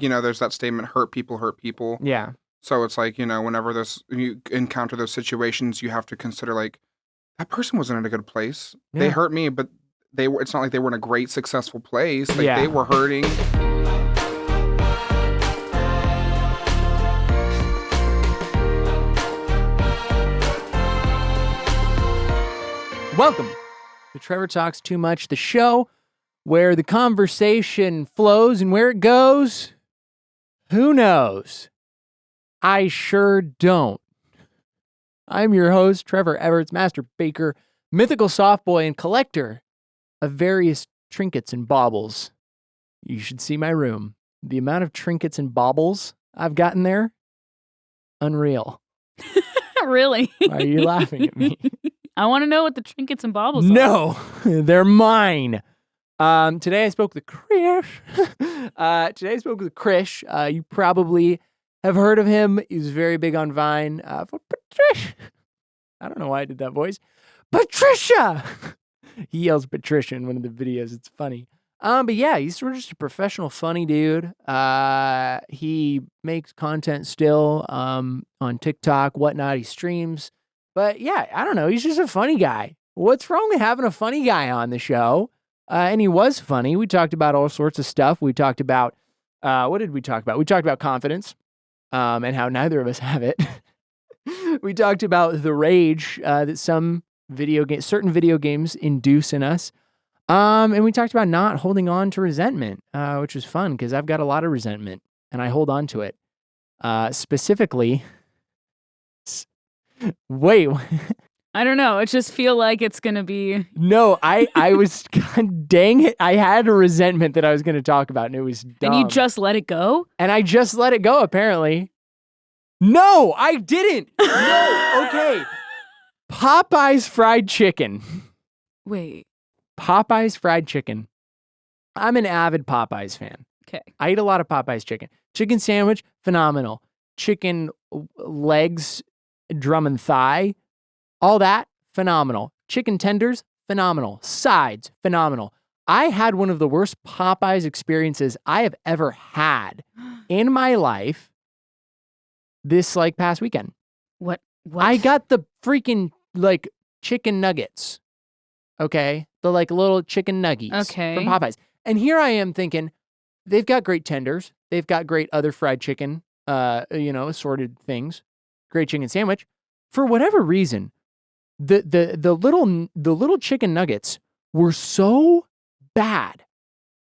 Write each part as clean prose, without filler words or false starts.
there's that statement, hurt people hurt people. Yeah. So it's like, whenever you encounter those situations, you have to consider like, that person wasn't in a good place. They Yeah. hurt me, but it's not like they were in a great, successful place. Like, Yeah. they were hurting. Welcome to Trevor Talks Too Much, the show where the conversation flows and where it goes, who knows? I sure don't. I'm your host, Trevor Everts, master baker, mythical soft boy, and collector of various trinkets and baubles. You should see my room. The amount of trinkets and baubles I've gotten there, unreal. Really? Why are you laughing at me? I want to know what the trinkets and baubles are. No, they're mine. Today I spoke with Chrish. You probably have heard of him. He's very big on Vine. For Patricia. I don't know why I did that voice. Patricia! He yells Patricia in one of the videos. It's funny. But yeah, he's sort of just a professional, funny dude. He makes content still on TikTok, whatnot. He streams. But yeah, I don't know. He's just a funny guy. What's wrong with having a funny guy on the show? And he was funny. We talked about all sorts of stuff. We talked about, what did we talk about? We talked about confidence and how neither of us have it. We talked about the rage that certain video games induce in us. And we talked about not holding on to resentment, which was fun because I've got a lot of resentment and I hold on to it. Specifically, wait. I don't know. It just feel like it's going to be... No, I was, God dang it. I had a resentment that I was going to talk about and it was dumb. And you just let it go? And I just let it go, apparently. No, I didn't. No, okay. Popeye's fried chicken. Wait. Popeye's fried chicken. I'm an avid Popeyes fan. Okay. I eat a lot of Popeyes chicken. Chicken sandwich, phenomenal. Chicken legs, drum and thigh, all that, phenomenal. Chicken tenders, phenomenal. Sides, phenomenal. I had one of the worst Popeyes experiences I have ever had in my life this past weekend. What? I got the freaking chicken nuggets. Okay? The little chicken nuggies from Popeyes. And here I am thinking, they've got great tenders. They've got great other fried chicken, assorted things. Great chicken sandwich. For whatever reason, the little chicken nuggets were so bad.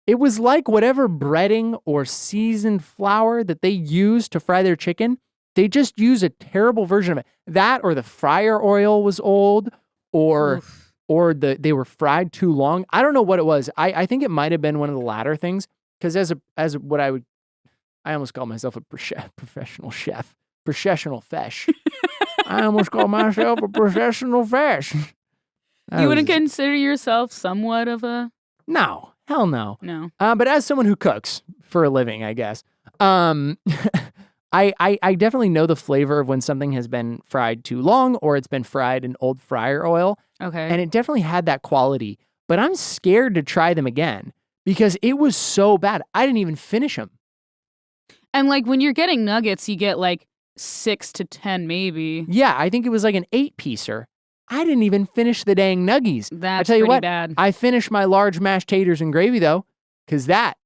It was like whatever breading or seasoned flour that they use to fry their chicken, they just use a terrible version of it. That or the fryer oil was old or they were fried too long. I don't know what it was. I think it might have been one of the latter things because I almost call myself a professional chef. Professional fesh. I almost call myself a professional fesh. You wouldn't consider yourself somewhat of a... No. Hell no. No. But as someone who cooks for a living, I guess, I definitely know the flavor of when something has been fried too long or it's been fried in old fryer oil. Okay. And it definitely had that quality. But I'm scared to try them again because it was so bad. I didn't even finish them. And when you're getting nuggets, you get 6 to 10 maybe. Yeah, I think it was an 8-piecer. I didn't even finish the dang nuggies. That's I tell you pretty what, bad. I finished my large mashed taters and gravy though, because that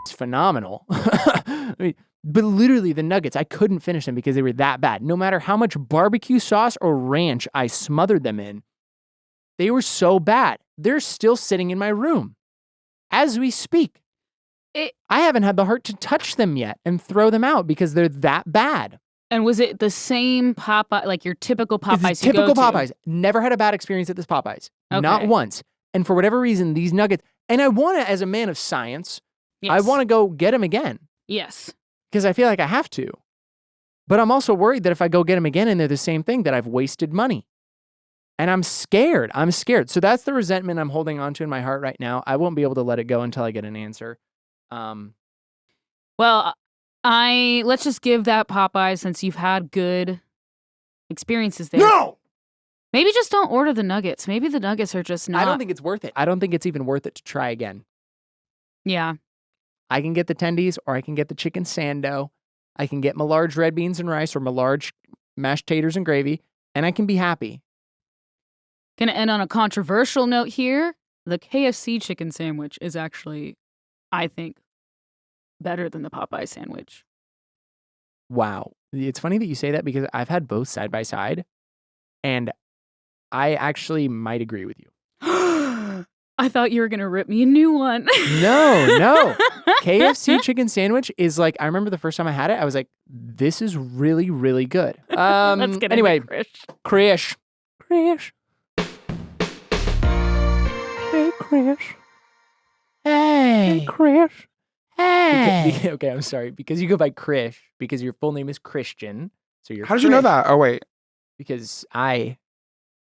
is phenomenal. But literally the nuggets, I couldn't finish them because they were that bad. No matter how much barbecue sauce or ranch I smothered them in, they were so bad. They're still sitting in my room as we speak. I haven't had the heart to touch them yet and throw them out because they're that bad. And was it the same Popeye, your typical Popeyes It's typical you go Popeyes. to? Never had a bad experience at this Popeyes. Okay. Not once. And for whatever reason, these nuggets, and I want to, as a man of science, Yes. I want to go get them again Yes. because I feel like I have to. But I'm also worried that if I go get them again and they're the same thing, that I've wasted money. And I'm scared. So that's the resentment I'm holding onto in my heart right now. I won't be able to let it go until I get an answer. Well, let's just give that Popeye since you've had good experiences there. No! Maybe just don't order the nuggets. Maybe the nuggets are just not. I don't think it's worth it. I don't think it's even worth it to try again. Yeah. I can get the tendies or I can get the chicken sando. I can get my large red beans and rice or my large mashed taters and gravy, and I can be happy. Gonna end on a controversial note here. The KFC chicken sandwich is actually, I think, better than the Popeye sandwich. Wow. It's funny that you say that because I've had both side by side, and I actually might agree with you. I thought you were gonna rip me a new one. No. KFC chicken sandwich is like, I remember the first time I had it, I was like, this is really, really good. Let's get anyway, into Chrish. Hey, Chrish. Hey, Chrish. Hey. Okay, I'm sorry. Because you go by Chrish, because your full name is Christian. So you're How did you know Chrish. that? Oh, wait. Because I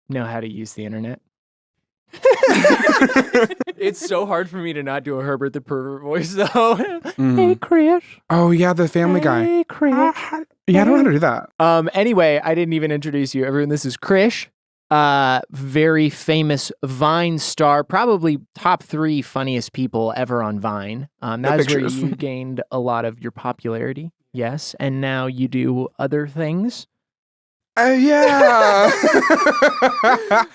know how to use the internet. It's so hard for me to not do a Herbert the Pervert voice, though. Hey, Chrish. Oh, yeah, the Family Guy. Hey, Chrish. Yeah, I don't know how to do that. Anyway, I didn't even introduce you. Everyone, this is Chrish. Very famous Vine star, probably top 3 funniest people ever on Vine. That is where pictures. you gained a lot of your popularity. Yes, and now you do other things. Yeah.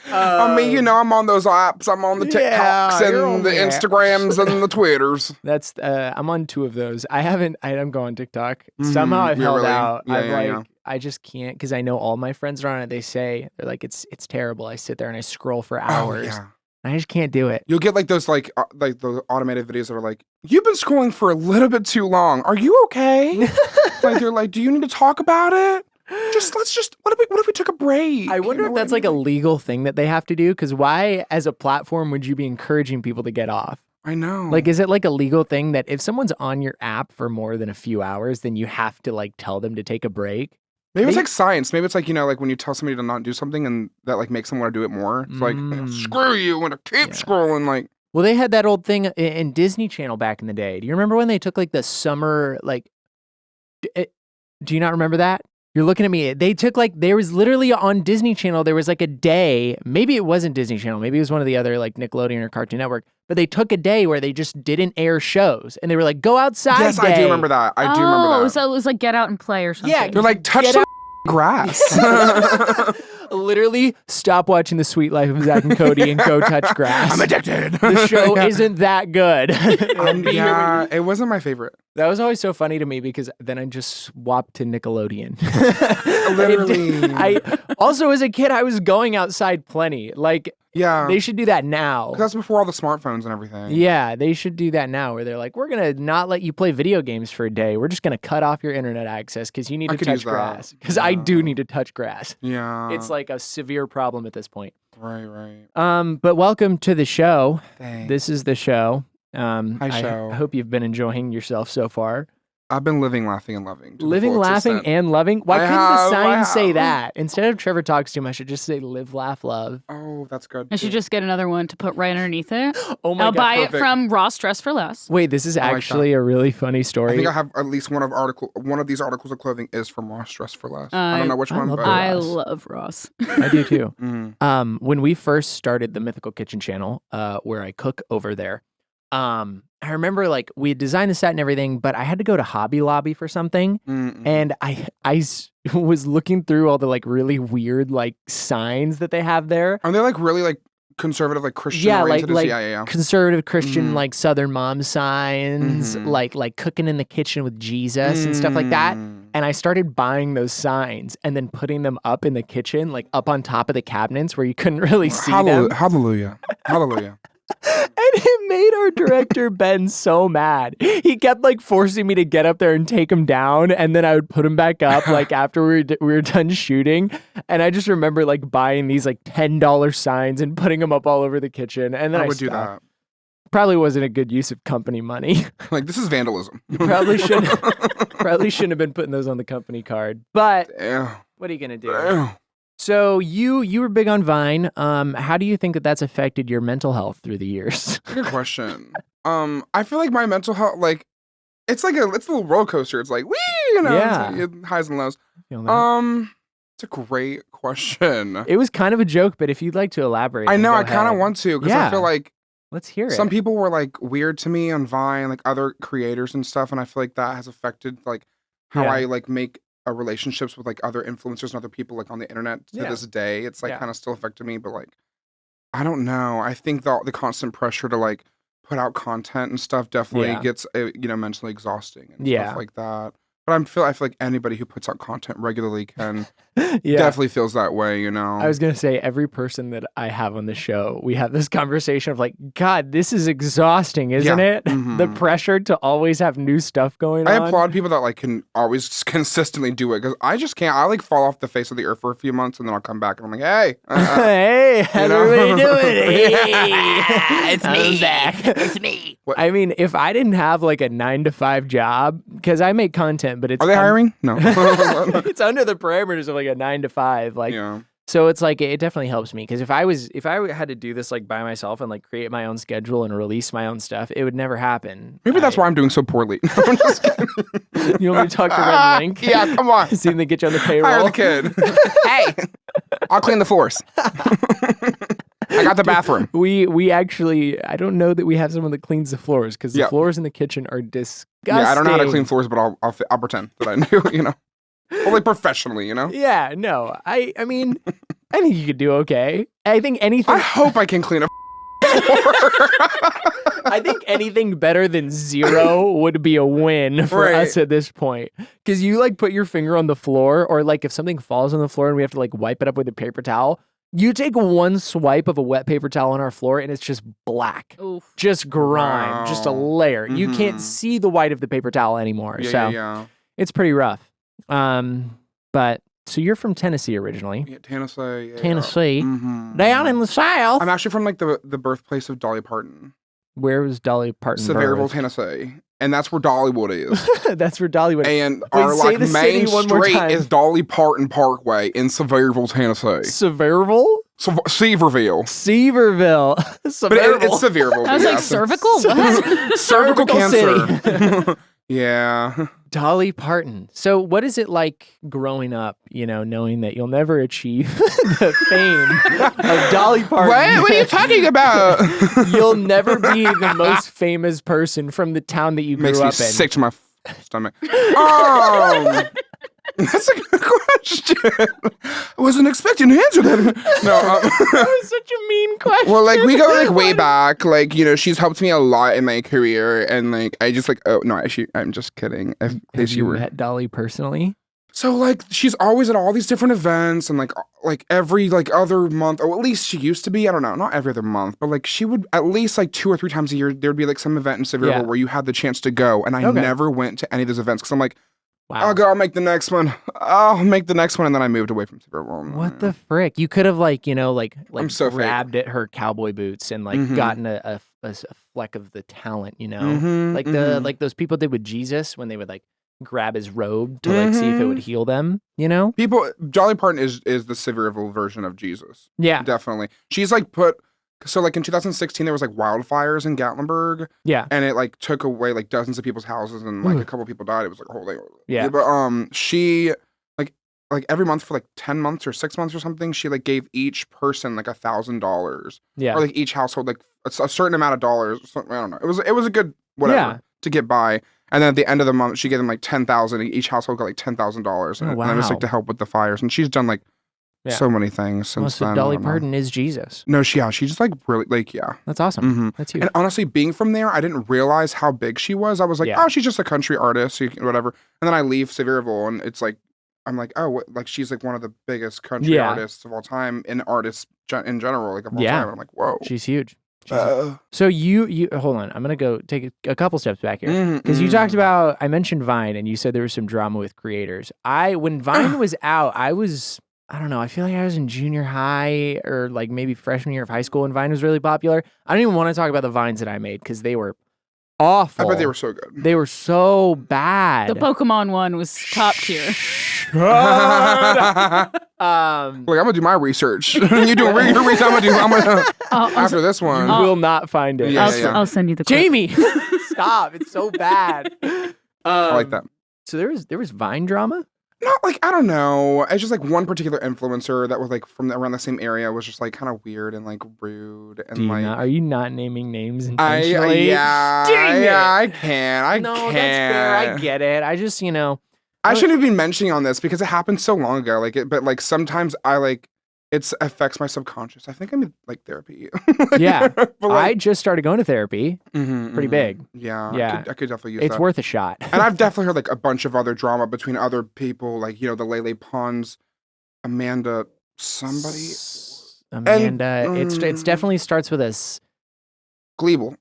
I mean, you know, I'm on those apps. I'm on the TikToks you're on and the the Instagrams and the Twitters. That's I'm on 2 of those. I don't go on TikTok. Somehow I've Yeah, held really? out. Yeah, yeah. I just can't because I know all my friends are on it. They're like it's terrible. I sit there and I scroll for Oh, hours. yeah. I just can't do it. You'll get like those like the automated videos that are like, you've been scrolling for a little bit too long. Are you okay? Like they're like, do you need to talk about it? What if we took a break? I wonder if that's like a legal thing that they have to do. Because why, as a platform, would you be encouraging people to get off? I know. Like, is it like a legal thing that if someone's on your app for more than a few hours, then you have to like tell them to take a break? Maybe it's like science. Maybe it's like, you know, like when you tell somebody to not do something and that like makes them want to do it more. It's like, screw you, I'm gonna keep scrolling. Like, well, they had that old thing in Disney Channel back in the day. Do you remember when they took like the summer, like, do you not remember that? You're looking at me. They took like, there was literally on Disney Channel, there was like a day, maybe it wasn't Disney Channel, maybe it was one of the other like Nickelodeon or Cartoon Network, but they took a day where they just didn't air shows and they were like, go outside yes, day. I do remember that. I do remember that. So it was like get out and play or something. Yeah, They're like, touch Get some grass. Literally stop watching The Sweet Life of Zach and Cody and go touch grass. I'm addicted. The show isn't that good. Yeah, it wasn't my favorite. That was always so funny to me because then I just swapped to Nickelodeon. Literally. I also, as a kid, I was going outside plenty. Like, Yeah. they should do that now. That's before all the smartphones and everything. Yeah, they should do that now where they're like, we're going to not let you play video games for a day. We're just going to cut off your internet access because you need I to could touch use that. grass. Because I do need to touch grass. Yeah. It's like a severe problem at this point. Right. But welcome to the show. Thanks. This is the show. Hi, show. I hope you've been enjoying yourself so far. I've been living, laughing, and loving. to the Living, fullest laughing, extent. and loving. Why I couldn't the have, sign I say have. that? Instead of Trevor talks too much, it just say live, laugh, love. Oh, that's good. I should too. just get another one to put right underneath it. Oh my I'll God. buy it perfect. from Ross Dress for Less. Wait, this is like actually a really funny story. I think I have at least one of these articles of clothing is from Ross Dress for Less. I don't know which I one, love but that. I Ross. love Ross. I do too. Mm. When we first started the Mythical Kitchen channel, where I cook over there, I remember like we had designed the set and everything, but I had to go to Hobby Lobby for something. Mm-mm. And I was looking through all the like really weird like signs that they have there. Are they like really like conservative, like Christian Yeah, oriented? like Yeah. conservative Christian Mhm. like Southern mom signs, Mhm. like cooking in the kitchen with Jesus and stuff like that. Mm. And I started buying those signs and then putting them up in the kitchen, like up on top of the cabinets where you couldn't really see them. Hallelujah. Hallelujah. And it made our director Ben so mad. He kept like forcing me to get up there and take them down, and then I would put them back up like after we were done shooting. And I just remember like buying these like $10 signs and putting them up all over the kitchen. And then I would do stopped. that. Probably wasn't a good use of company money. Like, this is vandalism. You probably shouldn't have been putting those on the company card. But Damn. what are you gonna do? Damn. So you were big on Vine. How do you think that that's affected your mental health through the years? Good question. I feel like my mental health, like, it's a little roller coaster. It's like, wee, you know, Yeah. it's like highs and lows. Feel that? It's a great question. It was kind of a joke, but if you'd like to elaborate, I then know, go I kind of ahead. want to, because Yeah. I feel like Let's hear it. Some people were like weird to me on Vine, like other creators and stuff, and I feel like that has affected like how Yeah. I like make relationships with like other influencers and other people like on the internet to this day. It's like Yeah. kind of still affected me, but like I don't know. I think the constant pressure to like put out content and stuff definitely gets mentally exhausting and stuff like that. But I feel like anybody who puts out content regularly can definitely feels that way, you know. I was gonna say every person that I have on the show, we have this conversation of like, God, this is exhausting, isn't it? The pressure to always have new stuff going on. I applaud people that like can always consistently do it because I just can't. I like fall off the face of the earth for a few months and then I'll come back and I'm like, hey, hey, how's everybody doing? Hey, It's me. I'm back. It's me. I mean, if I didn't have like a 9-to-5 job, because I make content, but it's are they hiring? No. it's under the parameters of like a 9-to-5. Like, so it's like it definitely helps me because if I had to do this like by myself and like create my own schedule and release my own stuff, it would never happen. Maybe that's why I'm doing so poorly. I'm just kidding. You want me to talk to Red Link? Yeah, come on. See if they get you on the payroll. Hire the kid. Hey, I'll clean the floors. I got the bathroom. We actually, I don't know that we have someone that cleans the floors because the floors in the kitchen are disgusting. Yeah, I don't know how to clean floors, but I'll pretend that I do, you know. Or like professionally, you know? Yeah, no. I mean, I think you could do okay. I think anything. I hope I can clean a I think anything better than 0 would be a win for us at this point. Because you like put your finger on the floor, or like if something falls on the floor and we have to like wipe it up with a paper towel, you take one swipe of a wet paper towel on our floor and it's just black. Oof. Just grime, just a layer. You can't see the white of the paper towel anymore. It's pretty rough. But so you're from Tennessee originally. Yeah, Tennessee. Yeah. Tennessee. Down in the South. I'm actually from like the birthplace of Dolly Parton. Where was Dolly Parton? Sevierville, birthed? Tennessee. And that's where Dollywood is. That's where Dollywood is. And our say like the main city one more street time. is Dolly Parton Parkway in Sevierville, Tennessee. Sevierville? Seaverville. Seaverville. But it's Sevierville. I was like, cervical? What? Cervical cancer. City. Yeah. Dolly Parton. So what is it like growing up, you know, knowing that you'll never achieve the fame of Dolly Parton? What are you talking about? You'll never be the most famous person from the town that you grew Makes me up in. sick to my stomach. That's a good question. I wasn't expecting to answer that. No, That was such a mean question. well, like we go like way back. Like she's helped me a lot in my career, and like I just like actually I'm just kidding. Have you met Dolly personally? So like she's always at all these different events, and like every like other month, or at least she used to be. I don't know, not every other month, but like she would at least like 2 or 3 times a year. There would be like some event in Sevierville where you had the chance to go, and I never went to any of those events because I'm like. Wow. I'll go. I'll make the next one. And then I moved away from Sevierville. What the frick? You could have like I'm so grabbed at her cowboy boots and like gotten a fleck of the talent, you know, like those people did with Jesus when they would like grab his robe to like see if it would heal them, you know. Dolly Parton is the Sevierville version of Jesus. Yeah, definitely. She's like So like in 2016, there was like wildfires in Gatlinburg. Yeah. And it like took away like dozens of people's houses and like a couple people died. It was like a whole thing. Yeah. But she like every month for like 10 months or 6 months or something, she like gave each person like $1,000. Yeah. Or like each household like a certain amount of dollars. I don't know. It was a good whatever to get by. And then at the end of the month, she gave them like $10,000. Each household got like $10,000. And it was like to help with the fires. And she's done like so many things since then. Dolly Parton is Jesus. No, she just like really like That's awesome. That's huge. And honestly, being from there, I didn't realize how big she was. I was like, oh, she's just a country artist, whatever. And then I leave Sevierville, and it's like, I'm like, oh, like she's like one of the biggest country artists of all time, and artists in general, like of all time. I'm like, whoa, she's huge. So you hold on. I'm gonna go take a couple steps back here because you talked about. I mentioned Vine, and you said there was some drama with creators. When Vine was out, I don't know. I feel like I was in junior high or like maybe freshman year of high school when Vine was really popular. I don't even want to talk about the Vines that I made because they were awful. I bet they were so good. They were so bad. The Pokemon one was top tier. Like I'm gonna do my research. You do your research. I'm gonna after this one. You will not find it. I'll send you the clip. Jamie, stop! It's so bad. I like that. So there was Vine drama. Not like, I don't know. It's just like one particular influencer that was like from around the same area was just like kind of weird and like rude and like. Are you not naming names intentionally? I can. I no, can. that's fair. I get it. I just, I shouldn't have been mentioning on this because it happened so long ago. But like sometimes I like it affects my subconscious. I think I'm in like therapy. Yeah. But, like, I just started going to therapy. Pretty big. Yeah. Yeah. I could definitely use It's that. worth a shot. And I've definitely heard like a bunch of other drama between other people, like, the Lele Pons, Amanda, somebody. Amanda. It's definitely starts with a Gleeble.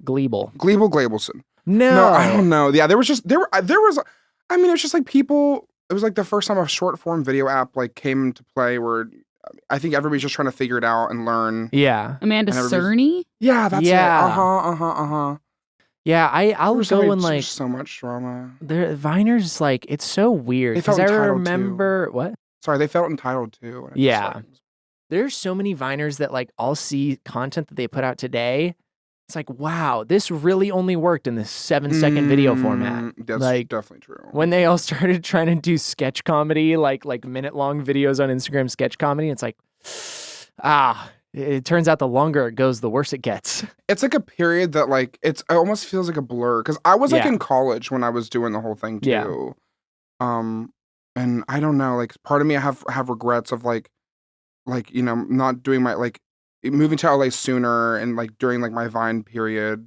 Gleeble. No, I don't know. Yeah, there was, I mean, it was just like people, it was like the first time a short form video app like came into play where I think everybody's just trying to figure it out and learn. Yeah. Amanda Cerny? Yeah, that's it. Yeah, I'll go and like so much drama. Viner's like it's so weird because I remember what? Sorry, they felt entitled too. Yeah, there's so many Viners that like I'll see content that they put out today. It's like, wow, this really only worked in this 7-second video format. That's like, definitely true. When they all started trying to do sketch comedy, like minute-long videos on Instagram sketch comedy, it's like, it turns out the longer it goes, the worse it gets. It's like a period that like, it almost feels like a blur. Because I was like in college when I was doing the whole thing too. Yeah. And I don't know, like part of me I have regrets of like, not doing my like, moving to LA sooner and like during like my Vine period,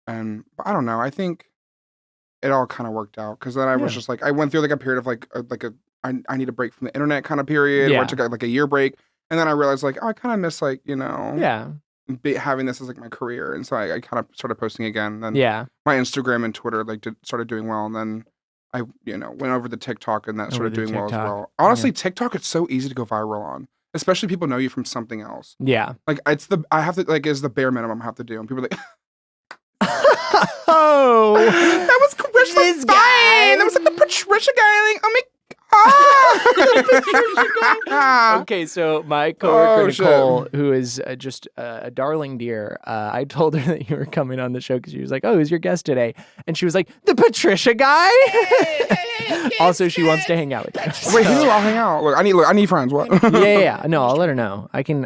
and I don't know. I think it all kind of worked out because then I was just like I went through like a period of I need a break from the internet kind of period where I took like a year break, and then I realized like I kind of miss like having this as like my career, and so I kind of started posting again. Then my Instagram and Twitter like started doing well, and then I went over to TikTok and that started doing well as well. Honestly, TikTok it's so easy to go viral on. Especially people know you from something else. Yeah. Like I have to like is the bare minimum I have to do. And people are like oh that was Chrish guy. That was like the Patricia guy. Like, oh my god. Okay, so my coworker Nicole, who is just a darling dear, I told her that you were coming on the show because she was like, "Oh, who's your guest today?" And she was like, "The Patricia guy." Also, she wants to hang out with you. So. Wait, I'll hang out. Look, I need friends. What? Yeah. No, I'll let her know. I can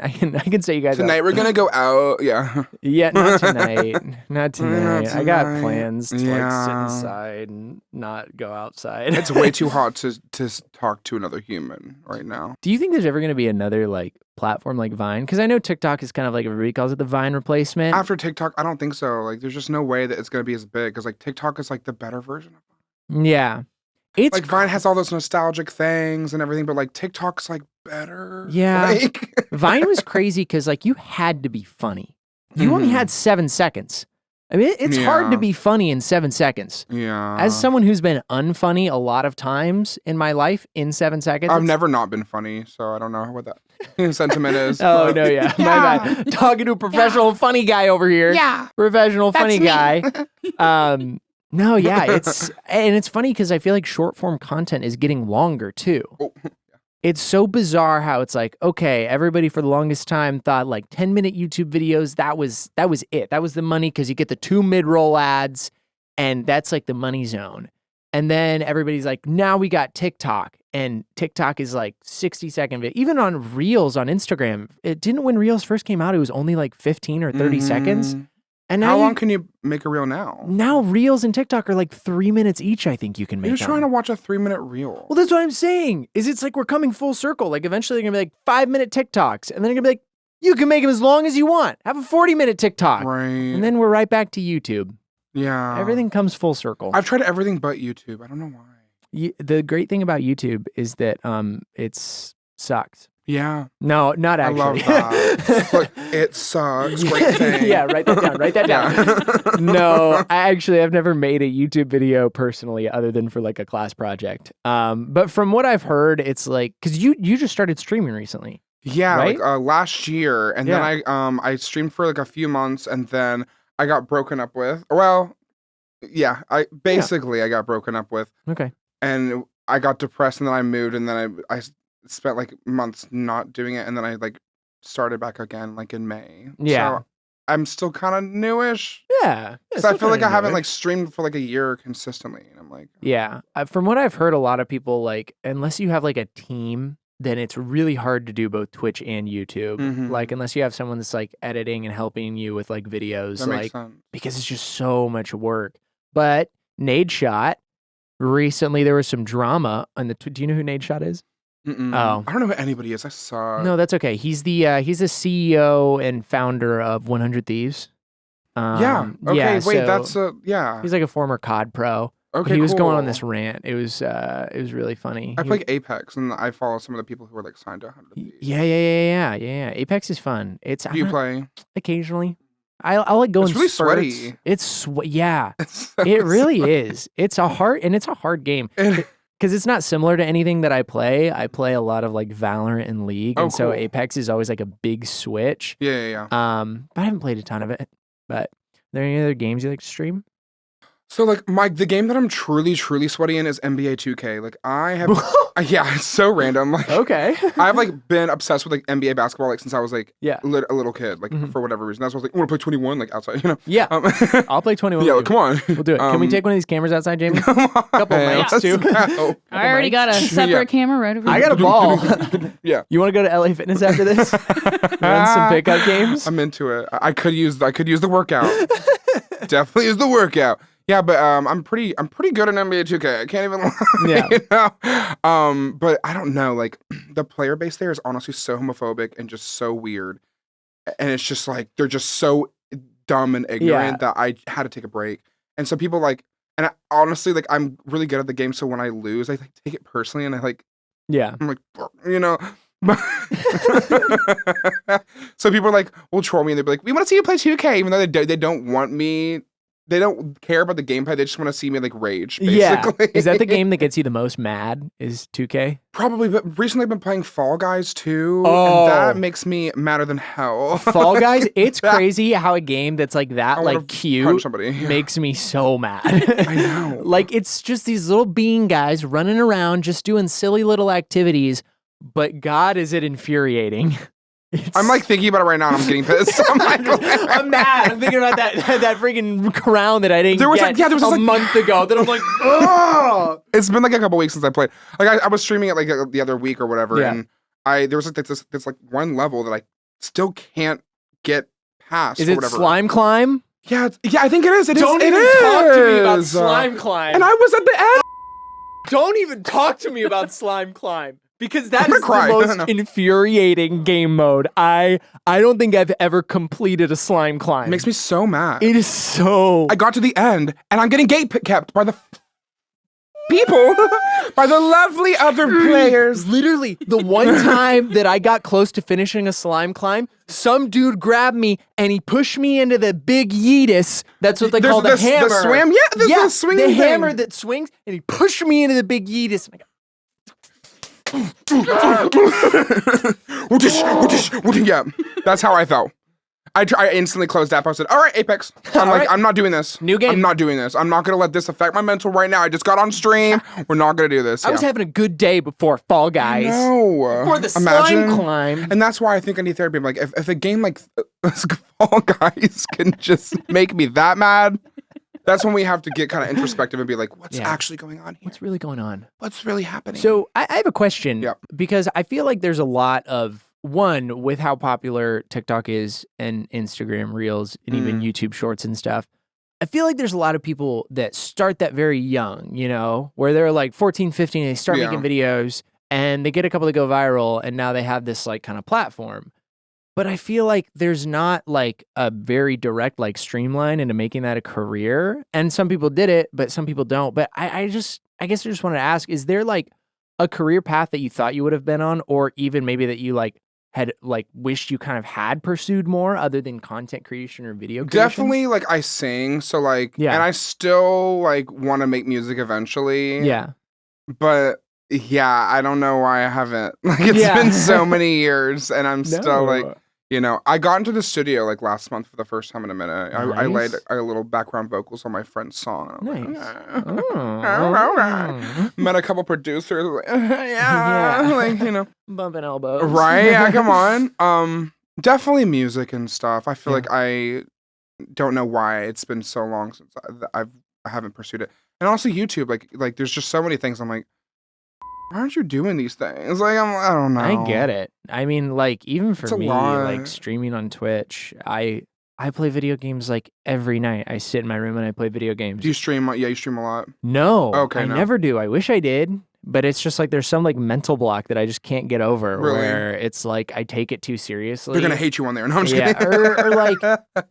say you guys tonight. We're gonna go out. Yeah. Yeah, not tonight. Not tonight. I got plans to like sit inside and not go outside. It's way too hot to talk to another human right now. Do you think there's ever going to be another like platform like Vine? Because I know TikTok is kind of like everybody calls it the Vine replacement. After TikTok, I don't think so. Like, there's just no way that it's going to be as big because like TikTok is like the better version of Vine. Yeah, it's like Vine has all those nostalgic things and everything, but like TikTok's like better. Yeah, like... Vine was crazy because like you had to be funny. You only had 7 seconds. I mean, it's hard to be funny in 7 seconds. Yeah. As someone who's been unfunny a lot of times in my life in 7 seconds. I've never not been funny, so I don't know what that sentiment is. Oh, no, yeah. My bad. Talking to a professional funny guy over here. Yeah. Professional funny guy. No, yeah. It's funny because I feel like short form content is getting longer too. Oh. It's so bizarre how it's like, okay, everybody for the longest time thought like 10-minute YouTube videos, that was it. That was the money because you get the 2 mid-roll ads and that's like the money zone. And then everybody's like, now we got TikTok and TikTok is like 60-second video. Even on Reels on Instagram, it didn't when Reels first came out, it was only like 15 or 30 seconds. And now how long can you make a reel now? Now Reels and TikTok are like 3 minutes each, I think you can make You're trying to watch a 3-minute reel. Well, that's what I'm saying. It's like we're coming full circle. Like eventually they're going to be like 5-minute TikToks. And then they're going to be like, you can make them as long as you want. Have a 40-minute TikTok. Right. And then we're right back to YouTube. Yeah. Everything comes full circle. I've tried everything but YouTube. I don't know why. The great thing about YouTube is that it sucks. Yeah. No, not actually. I love that. Look, it sucks. Great thing. Yeah, write that down. No, I've never made a YouTube video personally other than for like a class project. But from what I've heard, it's like, because you just started streaming recently. Yeah, right? like last year. And then I streamed for like a few months and then I got broken up with. Well, yeah, I got broken up with. Okay. And I got depressed and then I moved and then I spent like months not doing it and then I like started back again like in May. Yeah. So I'm still kind of newish. Yeah. Because I feel like I haven't like streamed for like a year consistently. And I'm like, yeah. From what I've heard, a lot of people like, unless you have like a team, then it's really hard to do both Twitch and YouTube. Like, unless you have someone that's like editing and helping you with like videos, that makes sense. because it's just so much work. But Nadeshot, recently there was some drama on the. Do you know who Nadeshot is? Oh, I don't know who anybody is. I saw. No, that's okay. He's the CEO and founder of 100 Thieves. Yeah. Okay. Yeah, wait. so That's yeah. he's like a former COD pro. Okay. He was going on cool. this rant. It was really funny. I play Apex, and I follow some of the people who are like signed to 100 Thieves. Yeah. Apex is fun. It's Do you play? Occasionally. I like going. It's really spurts. sweaty. It's yeah. It's so It really sweaty. is. It's a hard game. Because it's not similar to anything that I play. I play a lot of like Valorant and League, and so cool. Apex is always like a big switch. Yeah. But I haven't played a ton of it. But are there any other games you like to stream? So like the game that I'm truly sweaty in is NBA 2K. Like I have, yeah, it's so random. Like Okay. I've like been obsessed with like NBA basketball like since I was like Yeah. a little kid. Like for whatever reason, that's why I was like, I want to play 21 like outside. You know? Yeah. I'll play 21. Yeah, with you. come on. We'll do it. Can we take one of these cameras outside, Jamie? Come on, Couple man, mics, let's too. go. I already got a separate camera right over I here. got a ball. Yeah. You want to go to LA Fitness after this? Run some pickup games? I'm into it. I could use the workout. Definitely use the workout. Yeah, but I'm pretty good at NBA 2K. I can't even lie. Yeah. You know? But I don't know. Like the player base there is honestly so homophobic and just so weird, and it's just like they're just so dumb and ignorant that I had to take a break. And so people like, and honestly, like I'm really good at the game. So when I lose, I like take it personally, and I like, I'm like, you know. So people are like, will troll me, and they'll be like, we want to see you play 2K, even though they don't want me. They don't care about the gameplay. They just want to see me like rage, basically. Yeah. Is that the game that gets you the most mad? Is 2K? Probably, but recently I've been playing Fall Guys too, Oh. and that makes me madder than hell. Fall Guys, it's crazy how a game that's like that, I wanna like cute, punch somebody. makes me so mad. I know. Like it's just these little bean guys running around just doing silly little activities, but God, is it infuriating. I'm like thinking about it right now, and I'm getting pissed. I'm like, I'm mad. I'm thinking about that freaking crown that I didn't get there was a like, month ago. That I'm like, oh. It's been like a couple weeks since I played. Like I was streaming it like the other week or whatever, Yeah. and there was like this like one level that I still can't get past. Is or it whatever. Slime Climb? Yeah, I think it is. Don't it even is. talk to me about Slime Climb. And I was at the end. Don't even talk to me about Slime Climb. Because that I'm is gonna the cry. most infuriating game mode. I don't think I've ever completed a slime climb. It makes me so mad. It is so. I got to the end, and I'm getting gate kept by the people, by the lovely other players. Literally, the one time that I got close to finishing a slime climb, some dude grabbed me and he pushed me into the big yeetus. That's what they call the hammer. The swam? Yeah, the swinging the thing. hammer that swings, and he pushed me into the big yeetus. And I go, yeah, that's how I felt. I instantly closed that. I said, all right, Apex. I'm like, I'm not doing this. New game. I'm not doing this. I'm not going to let this affect my mental right now. I just got on stream. We're not going to do this. I was having a good day before Fall Guys. No. Before the slime climb. And that's why I think I need therapy. I'm like, if a game like Fall Guys can just make me that mad, that's when we have to get kind of introspective and be like, what's actually going on here? What's really going on? What's really happening? So I have a question. Yep. Because I feel like there's a lot of, one, with how popular TikTok is and Instagram Reels and even YouTube Shorts and stuff, I feel like there's a lot of people that start that very young, you know, where they're like 14, 15, and they start making videos and they get a couple that go viral and now they have this like kind of platform. But I feel like there's not like a very direct like streamline into making that a career. And some people did it, but some people don't. But I guess I just wanted to ask, is there like a career path that you thought you would have been on, or even maybe that you like had like wished you kind of had pursued more other than content creation or video creation? Definitely, like I sing, so like, and I still like want to make music eventually. Yeah. But yeah, I don't know why I haven't. Like it's been so many years, and I'm still like, you know, I got into the studio like last month for the first time in a minute. I laid a little background vocals on my friend's song. Nice. Met a couple producers. Like, like, you know, bumping elbows. right? Yeah, come on. Definitely music and stuff. I feel Yeah. like I don't know why it's been so long since I haven't pursued it. And also YouTube, like there's just so many things I'm like, why aren't you doing these things? Like I don't know. I get it. I mean, like even for It's a me, lot. like streaming on Twitch, I play video games like every night. I sit in my room and I play video games. Do you stream? Yeah, you stream a lot. No, Okay, I no. never do. I wish I did, but it's just like there's some like mental block that I just can't get over. Really? Where it's like I take it too seriously. They're gonna hate you on there. No, I'm just Yeah, kidding. or like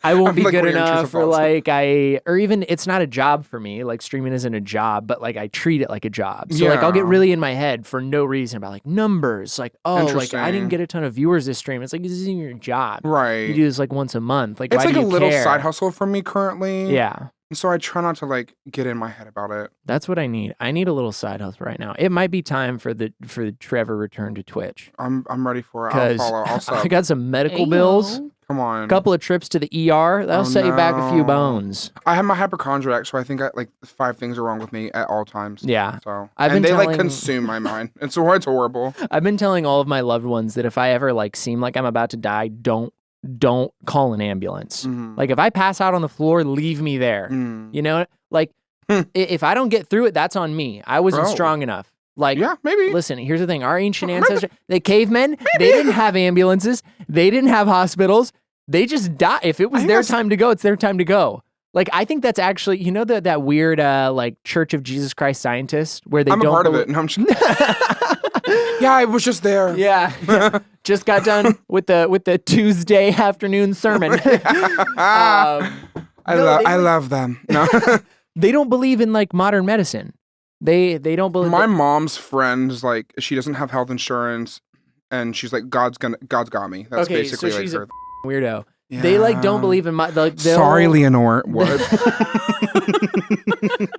I won't I'm, be like, good weird enough, intrusive or thoughts. like or even it's not a job for me. Like streaming isn't a job, but like I treat it like a job. So like I'll get Yeah. really in my head for no reason about like numbers. Like oh, like I Interesting. didn't get a ton of viewers this stream. It's like this isn't your job. Right. You do this like once a month. Like It's why like do a you little care? side hustle for me currently. Yeah. And so I try not to like get in my head about it. That's what I need. I need a little side hustle right now. It might be time for the Trevor return to Twitch. I'm ready for it. I'll Because follow. I'll sub. I got some medical bills. Ayo. Come on. A couple of trips to the ER. That'll Oh, set you back a few no. bones. I have my hypochondriac, so I think like 5 things are wrong with me at all times. Yeah. So I've and been they like telling- consume my mind. It's horrible. I've been telling all of my loved ones that if I ever like seem like I'm about to die, don't call an ambulance. Mhm. Like if I pass out on the floor, leave me there. Mm. You know, like if I don't get through it, that's on me. I wasn't Bro. strong enough. Like Yeah, maybe. listen, here's the thing. Our ancient ancestors, the cavemen, they didn't have ambulances. They didn't have hospitals. They just died. If it was think their that's- time to go, it's their time to go. Like, I think that's actually, you know, that weird, like, Church of Jesus Christ scientist where they I'm a don't part of belie- it. No, I'm just... Yeah, I was just there. Yeah. Just got done with the Tuesday afternoon sermon. I they- love them. No. They don't believe in, like, modern medicine. They don't believe. My mom's friends, like, she doesn't have health insurance, and she's like, God's got me. That's Okay, basically so like she's her. a weirdo. They like don't Yeah. believe in like Sorry, Leonore. What?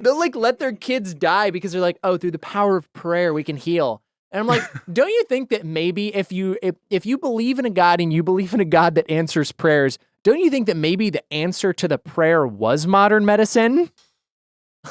They'll like let their kids die because they're like, oh, through the power of prayer we can heal. And I'm like, don't you think that maybe if you believe in a God and you believe in a God that answers prayers, don't you think that maybe the answer to the prayer was modern medicine?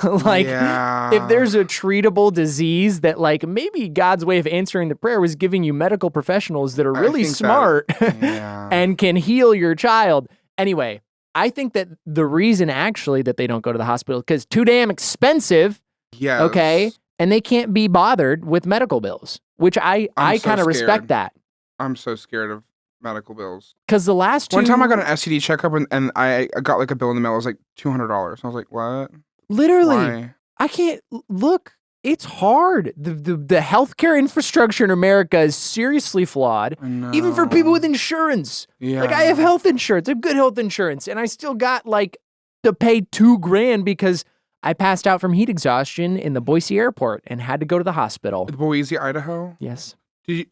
Like, Yeah. if there's a treatable disease that like maybe God's way of answering the prayer was giving you medical professionals that are I really think that- smart Yeah. and can heal your child. Anyway, I think that the reason actually that they don't go to the hospital because too damn expensive, Yes. okay? And they can't be bothered with medical bills, which I I'm so kind of respect scared. that. I'm so scared of medical bills. Because the last two... One time I got an STD checkup and I got like a bill in the mail. It was like $200. I was like, what? Literally, Why? I can't... Look, it's hard. The healthcare infrastructure in America is seriously flawed, even for people with insurance. Yeah. Like, I have health insurance. I have good health insurance. And I still got, like, to pay $2,000 because I passed out from heat exhaustion in the Boise airport and had to go to the hospital. Boise, Idaho. Yes. Do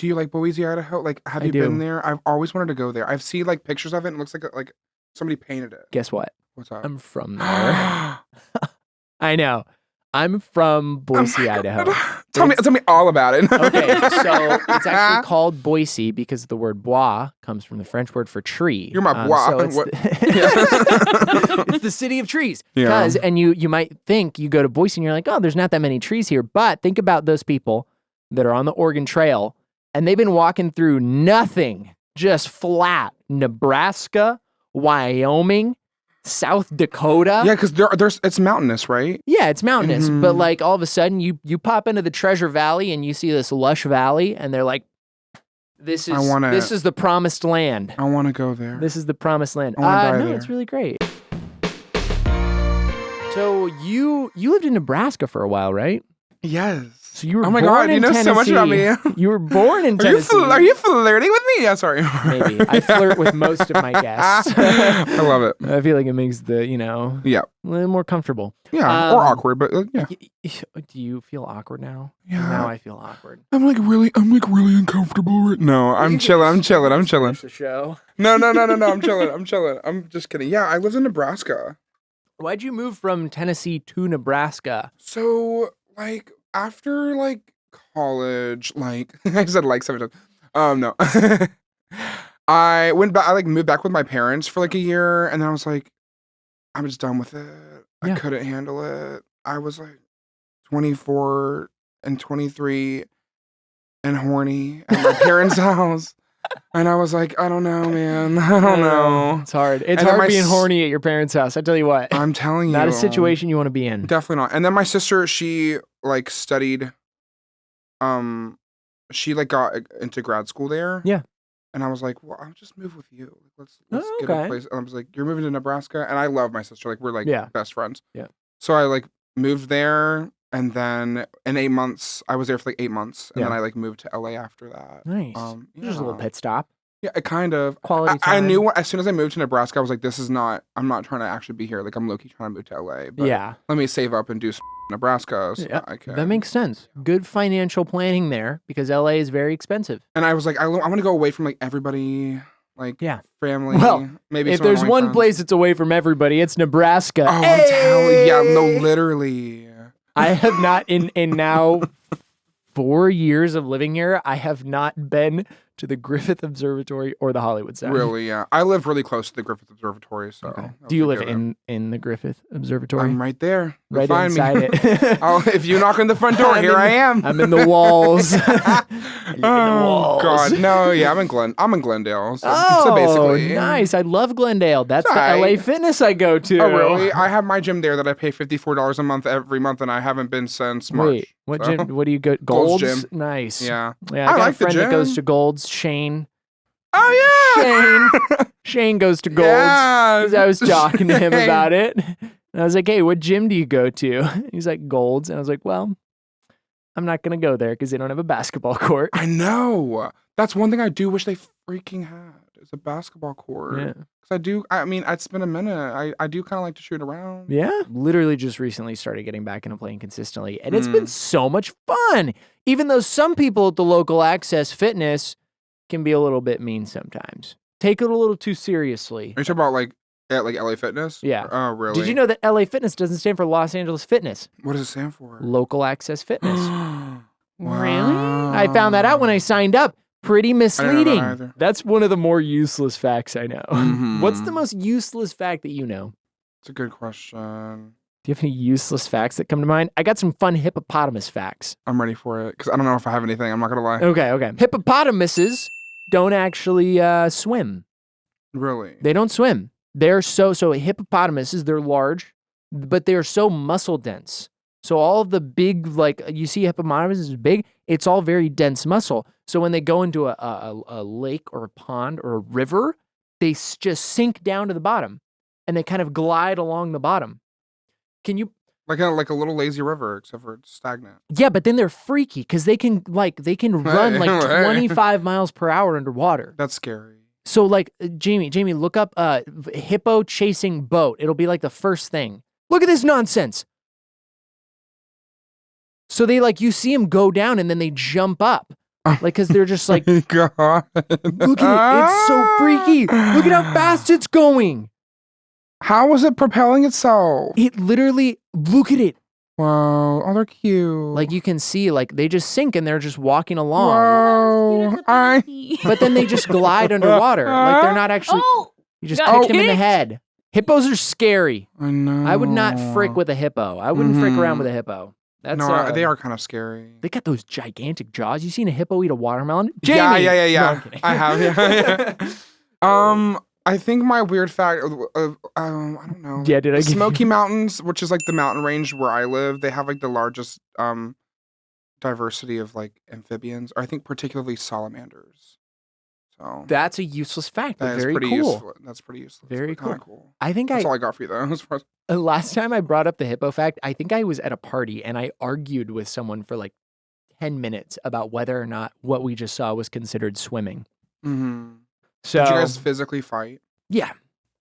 you like Boise, Idaho? Like, have I you do. been there? I've always wanted to go there. I've seen like pictures of it. And it looks like somebody painted it. Guess what? What's up? I'm from there. I know. I'm from Boise, Idaho. Tell me all about it. Okay, so it's actually called Boise because the word bois comes from the French word for tree. You're my bois. So it's, What? it's the city of trees. Yeah. Because, and you might think you go to Boise and you're like, oh, there's not that many trees here. But think about those people that are on the Oregon Trail and they've been walking through nothing, just flat. Nebraska, Wyoming, South Dakota. Yeah, because there's it's mountainous, right? Yeah, it's mountainous, but Mhm. like all of a sudden you pop into the Treasure Valley and you see this lush valley and they're like, this is the promised land. I want to go there. This is the promised land. I wanna die No, there. it's really great. So you lived in Nebraska for a while, right? Yes. So you were Oh my born God, you in know so much about me. Tennessee. You were born in Are you, Tennessee. are you flirting with me? Yeah, sorry. Maybe. I flirt with most of my guests. I love it. I feel like it makes the, Yeah. a little more comfortable. Yeah. Or Um, awkward, but yeah. Do you feel awkward now? Yeah. Now I feel awkward. I'm like really uncomfortable right No, I'm chilling. I'm chilling. Finish the show. No. I'm chilling. I'm just kidding. Yeah, I lived in Nebraska. Why'd you move from Tennessee to Nebraska? So, like, after, like, college, like, I said like 7 times. No. I went back, I, like, moved back with my parents for, like, a year, and then I was like, I'm just done with it. Yeah. I couldn't handle it. I was, like, 24 and 23 and horny at my parents' house. And I was like, I don't know, man. I don't know. It's hard. It's And then hard being horny at your parents' house. I tell you what. I'm telling you. Not a situation you want to be in. Definitely not. And then my sister, she like studied, she like got into grad school there. Yeah. And I was like, well, I'll just move with you. Let's get a place. And I was like, you're moving to Nebraska? And I love my sister. Like, we're like best friends. Yeah. So I like moved there. And then in 8 months, I was there for like 8 months. And then I like moved to LA after that. Nice. Just a little pit stop. Yeah, it kind of. Quality time. I knew as soon as I moved to Nebraska, I was like, I'm not trying to actually be here. Like, I'm low-key trying to move to LA. But let me save up and do some Nebraska. So that makes sense. Good financial planning there because LA is very expensive. And I was like, I want to go away from like everybody, like family. Well, maybe if there's one place that's away from everybody, it's Nebraska. Oh, I'm telling you. Yeah, no, literally. I have not, in now 4 years of living here, I have not been to the Griffith Observatory or the Hollywood Sign. Really, yeah. I live really close to the Griffith Observatory, so. Okay. Do you live in the Griffith Observatory? I'm right there. Right find inside me. it. If you knock on the front door, I am. I'm in the walls. Oh God, no, yeah, I'm in Glendale. So basically, nice. I love Glendale. That's the LA Fitness I go to. Oh really? I have my gym there that I pay $54 a month every month, and I haven't been since March. Wait, what gym? What do you go? Gold's Gym. Nice. Yeah. Yeah. I got a friend that goes to Gold's. Shane. Oh yeah. Shane goes to Gold's. Yeah. Because I was talking to him about it. And I was like, hey, what gym do you go to? He's like, Gold's. And I was like, well, I'm not going to go there because they don't have a basketball court. I know. That's one thing I do wish they freaking had is a basketball court. Yeah. Because it's been a minute. I do kind of like to shoot around. Yeah. Literally just recently started getting back into playing consistently. And it's been so much fun. Even though some people at the local Access Fitness can be a little bit mean sometimes. Take it a little too seriously. Are you talking about like at like LA Fitness? Yeah. Oh, really? Did you know that LA Fitness doesn't stand for Los Angeles Fitness? What does it stand for? Local Access Fitness. Really? I found that out when I signed up. Pretty misleading. I didn't know that either. That's one of the more useless facts I know. Mm-hmm. What's the most useless fact that you know? It's a good question. Do you have any useless facts that come to mind? I got some fun hippopotamus facts. I'm ready for it because I don't know if I have anything. I'm not gonna lie. Okay. Hippopotamuses don't actually swim. Really? They don't swim. They're so hippopotamuses, they're large, but they're so muscle dense. So all of the big, like you see hippopotamuses is big, it's all very dense muscle. So when they go into a lake or a pond or a river, they just sink down to the bottom and they kind of glide along the bottom. Can you... Like a little lazy river, except for it's stagnant. Yeah, but then they're freaky because they can run like 25 miles per hour underwater. That's scary. So like Jamie, look up hippo chasing boat. It'll be like the first thing. Look at this nonsense. So they you see them go down and then they jump up. Because they're just like, God. Look at it. It's so freaky. Look at how fast it's going. How was it propelling itself? It literally, look at it. Wow. Oh, they're cute. You can see, they just sink and they're just walking along. Whoa. But then they just glide underwater. They're not actually, you just kick them in the head. Hippos are scary. I know. I would not frick with a hippo. I wouldn't frick around with a hippo. No, they are kind of scary. They got those gigantic jaws. You seen a hippo eat a watermelon? Jamie! Yeah. No, I'm kidding. I have, yeah. I think my weird fact, I don't know. Yeah, did I get Smoky Mountains, which is the mountain range where I live, they have the largest diversity of amphibians, or I think particularly salamanders. So that's a useless fact, but very pretty cool. Useful. That's pretty useless. Very cool. I think that's all I got for you though. Last time I brought up the hippo fact, I think I was at a party and I argued with someone for 10 minutes about whether or not what we just saw was considered swimming. Mm-hmm. So, did you guys physically fight? Yeah.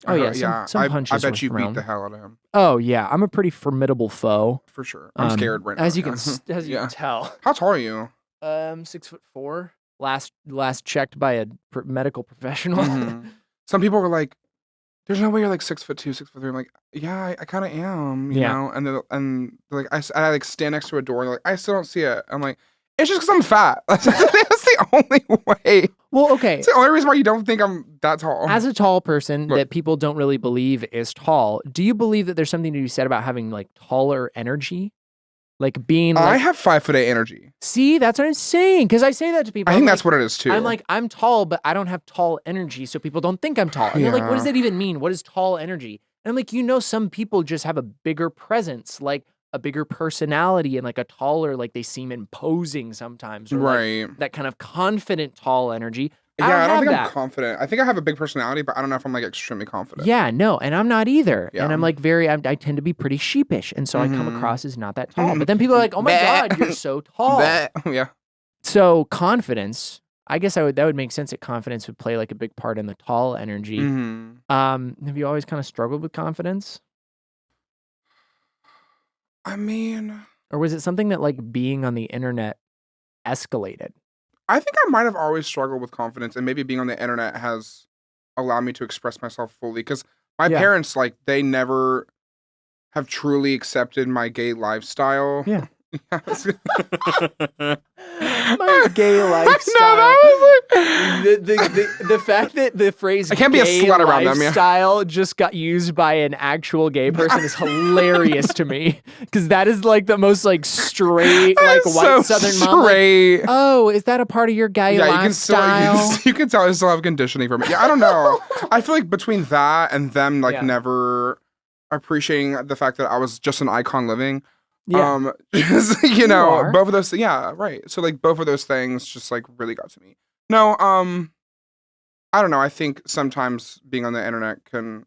Oh yeah. Some punches. I bet you around. beat the hell out of him. Oh yeah, I'm a pretty formidable foe. For sure. I'm scared right now. As you can tell. How tall are you? 6'4". Last checked by a medical professional. Mm-hmm. Some people were like, "There's no way you're 6'2", 6'3". I'm like, "Yeah, I kind of am." You know, and they're like, I stand next to a door and they're like, "I still don't see it." I'm like, "It's just because I'm fat." That's the only way. Well, okay. It's the only reason why you don't think I'm that tall. As a tall person that people don't really believe is tall, do you believe that there's something to be said about having taller energy? Like being I like, have 5'8" energy. see, that's what I'm saying. Because I say that to people. I think I'm that's like, what it is too. I'm like, I'm tall, but I don't have tall energy, so people don't think I'm tall. And they're like, what does Yeah. that even mean? What is tall energy? And I'm like, some people just have a bigger presence, like a bigger personality and like a taller, like they seem imposing sometimes. Or right. like that kind of confident tall energy. Yeah, I don't think that. I'm confident. I think I have a big personality, but I don't know if I'm like extremely confident. Yeah, no, and I'm not either. Yeah. And I'm like I tend to be pretty sheepish. And so I come Mhm. across as not that tall. But then people are like, oh my Bleh. God, you're so tall. Yeah. So confidence, I guess that would make sense that confidence would play like a big part in the tall energy. Mhm. Have you always kind of struggled with confidence? I mean, Or was it something that like being on the internet escalated? I think I might have always struggled with confidence, and maybe being on the internet has allowed me to express myself fully. Because my Yeah. parents, like, they never have truly accepted my gay lifestyle. Yeah. My gay lifestyle. No, that was like the fact that the phrase I can't be a gay slut around them, yeah. lifestyle just got used by an actual gay person is hilarious to me, because that is like the most like straight like white so southern mom. Like, straight. oh, is that a part of your gay lifestyle? You can tell I still have conditioning from it. Yeah, I don't know. I feel like between that and them like Yeah. never appreciating the fact that I was just an icon living. Yeah. Just, You are. both of those, yeah, right. So like both of those things just like really got to me. No, I don't know. I think sometimes being on the internet can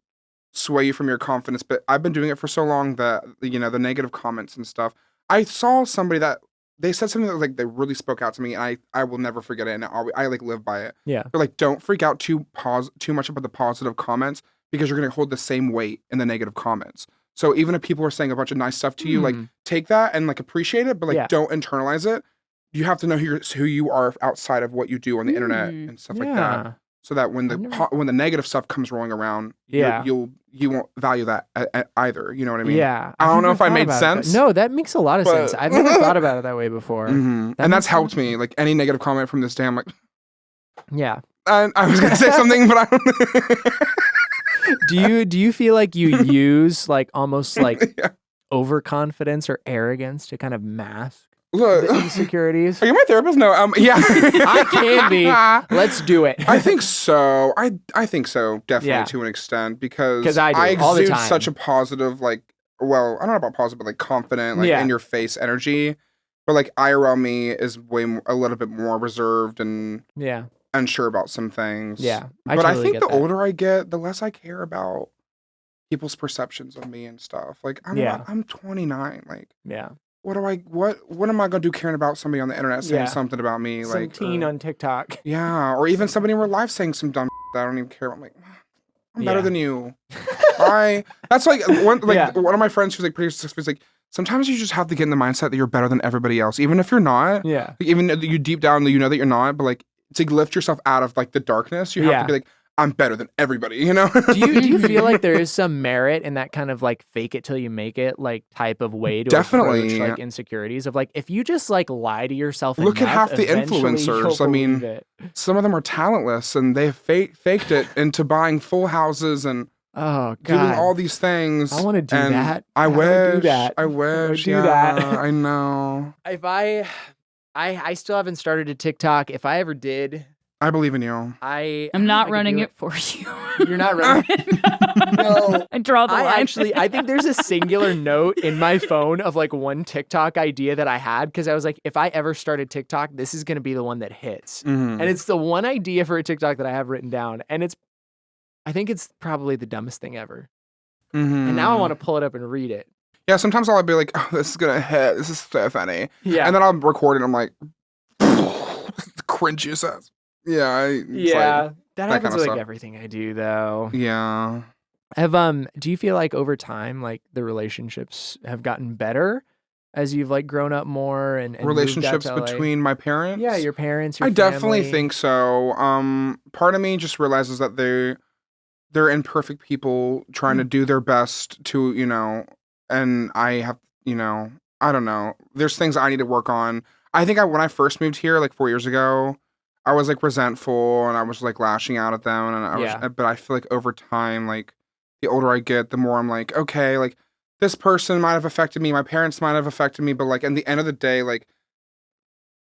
sway you from your confidence, but I've been doing it for so long that the negative comments and stuff. I saw somebody that they said something that like they really spoke out to me, and I will never forget it, and I like live by it. Yeah. They're like, don't freak out too much about the positive comments, because you're gonna hold the same weight in the negative comments. So even if people are saying a bunch of nice stuff to you, like take that and like appreciate it, but like don't internalize it. You have to know who you are outside of what you do on the internet and stuff like that. So that when the negative stuff comes rolling around, you won't value that either. You know what I mean? Yeah. I don't know if I made sense. No, that makes a lot of sense. I've never thought about it that way before. And that's helped me. Like any negative comment from this day, I'm like, yeah. I was gonna say something, but I don't. Do you feel like you use like almost like overconfidence or arrogance to kind of mask the insecurities? Are you my therapist? No. Yeah. I can be. Let's do it. I think so. I think so, definitely to an extent, because I do, I all the exude time. such a positive, like, well, I don't know about positive, but like confident, like in your face energy. But like IRL me is a little bit more reserved and unsure about some things. Yeah. But I think the older I get, the less I care about people's perceptions of me and stuff. Like I'm 29. Like what am I gonna do caring about somebody on the internet saying something about me? Some like teen on TikTok. Yeah, or even somebody in real life saying some dumb that I don't even care about. I'm like, I'm better than you. That's like one of my friends who's like pretty successful. He's like, sometimes you just have to get in the mindset that you're better than everybody else, even if you're not. Yeah. Like, even though you deep down you know that you're not, but like to lift yourself out of like the darkness, you have to be like, I'm better than everybody, you know? Do you feel like there is some merit in that kind of like fake it till you make it like type of way to approach like insecurities of like, if you just like lie to yourself look enough, at half the influencers. I mean, some of them are talentless and they faked it into buying full houses and doing all these things. I want to do that. I wish. I wish. do that. I know. If I still haven't started a TikTok. If I ever did, I believe in you. I'm not running it for you. You're not running it? No. I draw the line. I think there's a singular note in my phone of like one TikTok idea that I had, because I was like, if I ever started TikTok, this is going to be the one that hits. And it's the one idea for a TikTok that I have written down. And I think it's probably the dumbest thing ever. And now I want to pull it up and read it. Yeah, sometimes I'll be like, oh, this is going to hit. This is so funny. Yeah. And then I'll record it and I'm like, cringy as that happens with like everything I do though. Yeah. Do you feel like over time like the relationships have gotten better as you've like grown up more and relationships between my parents? Yeah, your parents, I definitely think so. Part of me just realizes that they're imperfect people trying to do their best to, and I have, I don't know. There's things I need to work on. I think when I first moved here like 4 years ago, I was like resentful and I was like lashing out at them, and but I feel like over time, like the older I get, the more I'm like, okay, like this person might have affected me, my parents might have affected me, but like at the end of the day, like,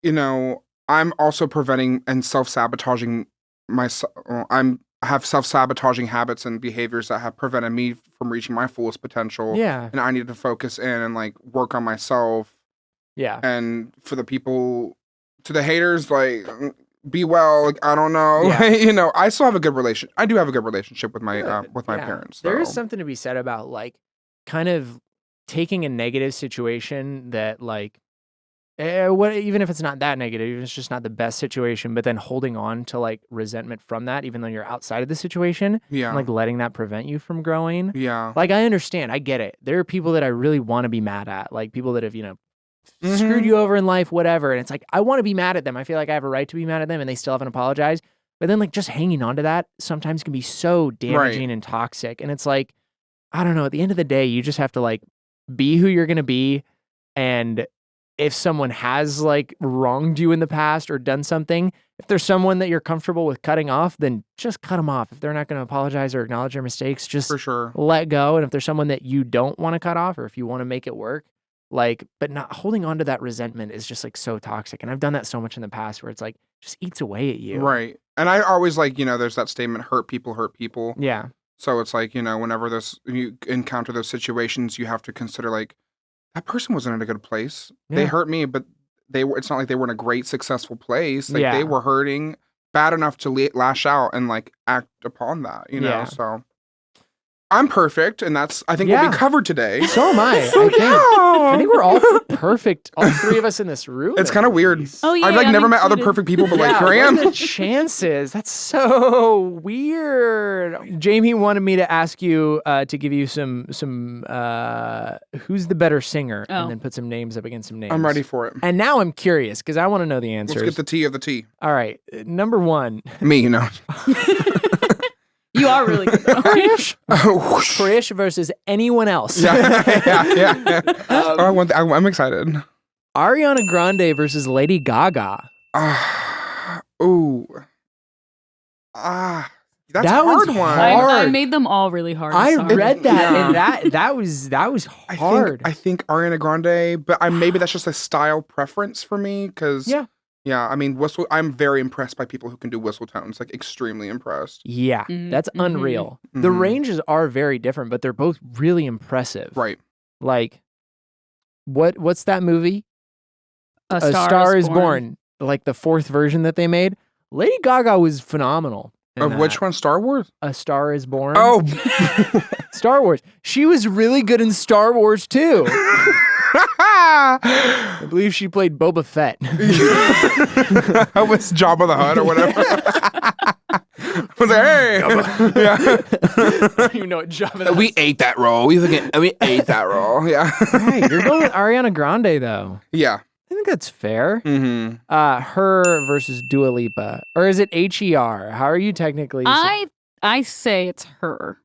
you know, I'm also preventing and self-sabotaging myself. I have self-sabotaging habits and behaviors that have prevented me from reaching my fullest potential. Yeah. And I need to focus in and like work on myself. Yeah. And for the people, to the haters, like, be well. Like, I don't know. Yeah. You know, I still have a good relation. I do have a good relationship with my Yeah. parents. There is though. something to be said about like kind of taking a negative situation that like even if it's not that negative, even if it's just not the best situation, but then holding on to like resentment from that, even though you're outside of the situation, Yeah. and, like letting that prevent you from growing. Yeah. Like I understand, I get it. There are people that I really want to be mad at, like people that have, you know, Mm-hmm. screwed you over in life, whatever. And it's like, I want to be mad at them. I feel like I have a right to be mad at them and they still haven't apologized. But then like just hanging on to that sometimes can be so damaging and toxic. And it's like, I don't know, at the end of the day, you just have to like be who you're going to be. And if someone has like wronged you in the past or done something, if there's someone that you're comfortable with cutting off, then just cut them off. If they're not going to apologize or acknowledge their mistakes, just For sure. let go. And if there's someone that you don't want to cut off, or if you want to make it work, like, but not holding on to that resentment is just like so toxic. And I've done that so much in the past where it's like, just eats away at you. Right. And I always like, you know, there's that statement, hurt people hurt people. Yeah. So it's like, you know, whenever you encounter those situations, you have to consider like, that person wasn't in a good place. Yeah. They hurt me, but it's not like they were in a great, successful place. Like Yeah. they were hurting bad enough to lash out and like act upon that, you know? Yeah. So I'm perfect. And that's, I think, Yeah. what we covered today. So am I. So, I think we're all perfect. All three of us in this room. It's at kind of weird. least. Oh, yeah. I've like I'm never met other included. perfect people, but like Yeah, here I what am. are the chances? That's so weird. Jamie wanted me to ask you to give you some who's the better singer, Oh. and then put some names up against some names. I'm ready for it. And now I'm curious because I want to know the answers. Let's get the tea of the tea. All right, number one, Me, you know. You are really good. though. Chrish, Oh, whoosh. Chrish versus anyone else. yeah. I'm excited. Ariana Grande versus Lady Gaga. Ooh. That's That a one's hard one. hard. I made them all really hard. I sorry. read that, Yeah. and that was hard. I think Ariana Grande, but maybe that's just a style preference for me because yeah, I mean I'm very impressed by people who can do whistle tones, like extremely impressed. Yeah, Mhm, that's mhm. unreal. The Mhm. ranges are very different, but they're both really impressive. Right. Like, what's that movie? A Star is Born. Like the fourth version that they made. Lady Gaga was phenomenal. in Of that. which one? Star Wars? A Star is Born. Oh. Star Wars. She was really good in Star Wars too. I believe she played Boba Fett. I was Jabba the Hutt or whatever. I was like, hey. I don't even know what Jabba. We ate that roll. We ate that roll. Yeah. Right, you're going with Ariana Grande though. Yeah. I think that's fair. Mm-hmm. Her versus Dua Lipa, or is it HER? How are you technically? I say it's her,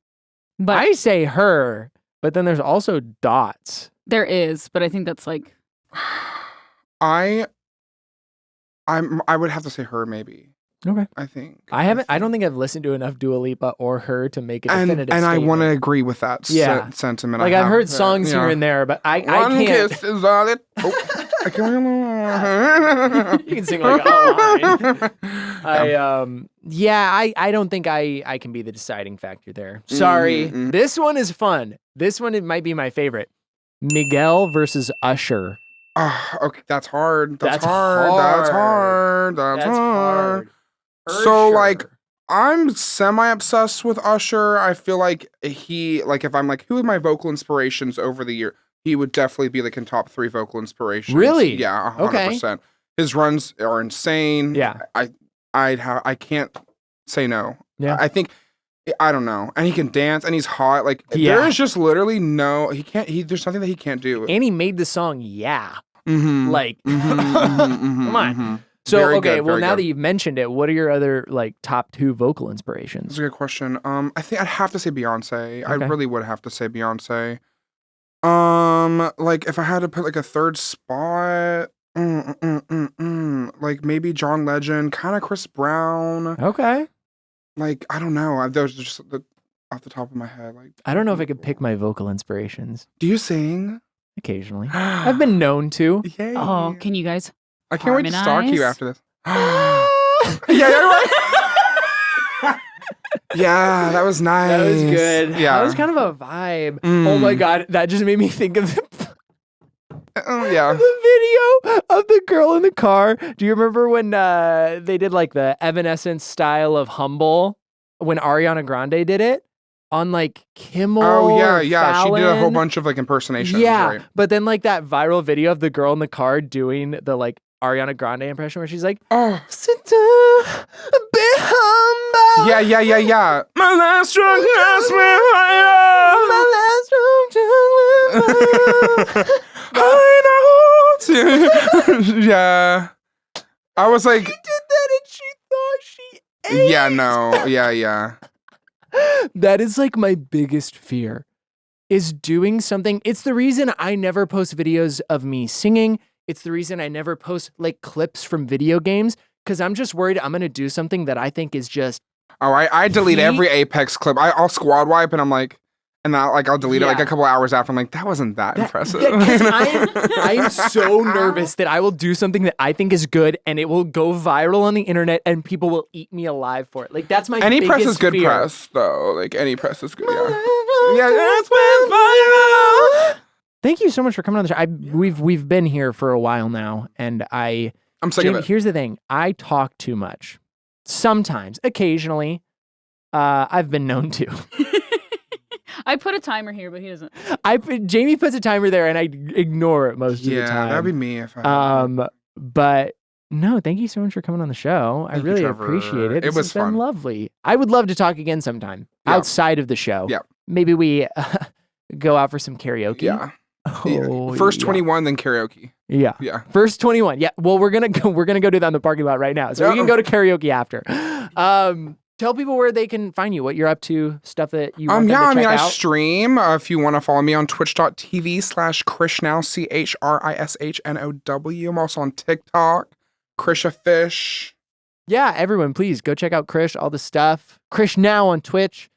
but I say her, but then there's also dots. there is. But I think that's like I would have to say her maybe. Okay. I think. I don't think I've listened to enough Dua Lipa or her to make a definitive and I want to statement. agree with that Yeah. sentiment. Like I I've have heard there. songs Yeah. here and there, but I One can't. kiss is all it. Oh, I can't. You can sing like a line. I don't think I can be the deciding factor there. Sorry. Mm-mm. This one is fun. This one, it might be my favorite. Miguel versus Usher. Okay, that's hard. That's That's hard. hard. That's hard. So, like, I'm semi-obsessed with Usher. I feel like if I'm like, who are my vocal inspirations over the year? He would definitely be like in top 3 vocal inspirations. Really? Yeah, 100%. Okay. His runs are insane. Yeah. I can't say no. Yeah. I think, I don't know. And he can dance and he's hot. Like, Yeah. there is just literally there's nothing that he can't do. And he made the song Yeah. Mm-hmm. Like, Come come on. So, Very okay, good, well, very now good. that you've mentioned it, what are your other, like, top 2 vocal That's inspirations? a good question. I think I'd have to say Beyonce. I Okay. really would have to say Beyonce. Like if I had to put like a third spot, like maybe John Legend, kind of Chris Brown. Okay. Like I don't know. Those are just off the top of my head. Like, I don't know if I could pick my vocal inspirations. Do you sing? Occasionally. I've been known to. Yay. Oh, can you guys? I can't wait to stalk you harmonize? after this. Yeah, you're right. Yeah, that was nice. That was good. Yeah. That was kind of a vibe. Oh my God. That just made me think of yeah. the video of the girl in the car. Do you remember when they did like the Evanescence style of Humble when Ariana Grande did it on like Kimmel? Oh yeah, or yeah. She did a whole Fallon? bunch of like impersonations. Yeah, Right? but then like that viral video of the girl in the car doing the like Ariana Grande impression where she's like, Oh. "Sit down, be humble." Yeah. My last drug has me My last room I know. Yeah. I was like, She did that and she thought she ate. yeah, no, yeah. That is like my biggest fear is doing something. It's the reason I never post videos of me singing. It's the reason I never post like clips from video games because I'm just worried I'm going to do something that I think is just. Oh, I delete He- every Apex clip. I'll squad wipe and I'm like, and I'll delete it like Yeah. a couple hours after. I'm like, that wasn't that impressive. Yeah, 'cause I am so nervous that I will do something that I think is good and it will go viral on the internet and people will eat me alive for it. Like that's my Any press biggest is good fear. press, though. Like any press is good. Yeah. Yeah, that's viral. Thank you so much for coming on the show. We've been here for a while now, and I'm sick Jamie, of it. here's the thing: I talk too much. Sometimes, occasionally, I've been known to. I put a timer here, but he doesn't. Jamie puts a timer there, and I ignore it most of the Yeah, time. that'd be me if I. But no, thank you so much for coming on the show. I Thank you, really Trevor. appreciate it. It This was has been fun. lovely. I would love to talk again sometime Yeah. outside of the show. Yeah. Maybe we go out for some karaoke. Yeah. Oh, First yeah. 21, then karaoke. Yeah. Yeah. First 21. Yeah. Well, we're gonna go do that in the parking lot right now. So we can go to karaoke after. Tell people where they can find you, what you're up to, stuff that you want them Yeah, to I mean, check I out. stream. If you want to follow me on twitch.tv/ChrishNow, ChrishNow. I'm also on TikTok, Chrish. Yeah, everyone, please go check out Chrish, all the stuff. Chrish Now on Twitch.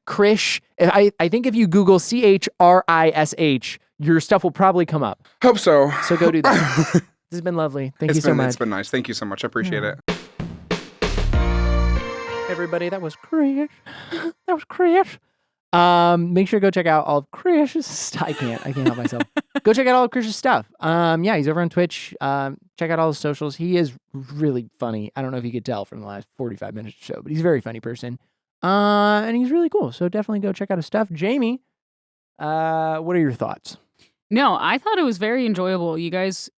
Chrish. I think if you Google ChrIsh, your stuff will probably come up. Hope so. So go do that. This has been lovely. Thank you so much. It's been nice. Thank you so much. I appreciate it. Everybody, that was Chrish. That was Chrish. Make sure to go check out all of Chrish's stuff. I can't help myself. Go check out all of Chrish's stuff. Yeah, he's over on Twitch. Check out all his socials. He is really funny. I don't know if you could tell from the last 45 minutes of the show, but he's a very funny person. And he's really cool. So definitely go check out his stuff. Jamie, what are your thoughts? No, I thought it was very enjoyable. You guys